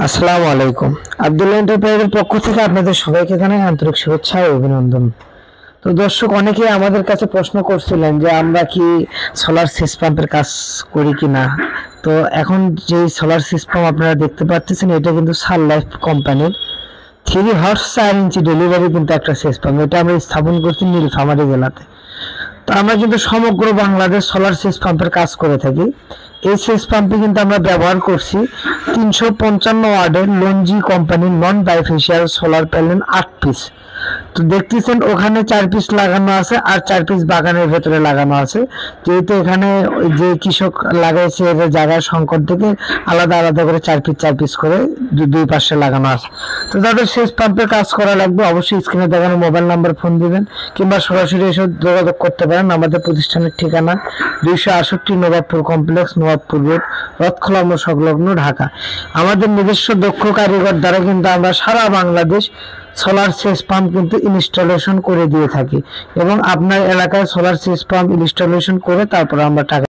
আসসালামু আলাইকুম। আব্দুল্লাহ এন্টারপ্রাইজের পক্ষ থেকে আপনাদের সবাইকে জানাই আন্তরিক শুভেচ্ছা ও অভিনন্দন। তো দর্শক, অনেকেই আমাদের কাছে প্রশ্ন করছিলেন যে আমরা কি সোলার সেচ পাম্পের কাজ করি কিনা। তো এখন যে সোলার সেচ পাম্প আপনারা দেখতে পাচ্ছেন, এটা কিন্তু সানলাইফ কোম্পানির 3 হর্স 4 ইঞ্চি ডেলিভারি কিন্তু একটা সেচ পাম্প। এটা আমরা স্থাপন করছি নীলফামারী জেলাতে। তো আমরা কিন্তু সমগ্র বাংলাদেশ সোলার সেচ পাম্পের কাজ করে থাকি। এই সেচ পাম্পে কিন্তু আমরা ব্যবহার করছি 355 ওয়াটের লঞ্জি কোম্পানির নন বাইফেশিয়াল সোলার প্যানেল 8 পিস। তো দেখতেছেন ওখানে 4 পিস লাগানো আছে আর 4 পিস বাগানের ভেতরে লাগানো আছে। যেহেতু এখানে যে কৃষক লাগাইছে এদের জায়গার সংকট থেকে আলাদা আলাদা করে 4 পিস করে দুই পাশে লাগানো আছে। তো তাদের সেচ পাম্পের কাজ করা লাগবে, অবশ্যই স্ক্রিনে দেখানো মোবাইল নাম্বার ফোন দিবেন কিংবা সরাসরি এসে যোগাযোগ করতে পারেন। আমাদের প্রতিষ্ঠানের ঠিকানা 268 নবাবপুর কমপ্লেক্স, নবাবপুর রোড, রথখোলা মোড় সংলগ্ন, ঢাকা। আমাদের নিজস্ব দক্ষ কারিগর দ্বারা কিন্তু আমরা সারা বাংলাদেশ সোলার সেচ পাম্প কিন্তু ইনস্টলেশন করে দিয়ে থাকি এবং আপনার এলাকায় সোলার সেচ পাম্প ইনস্টলেশন করে তারপর আমরা টাকা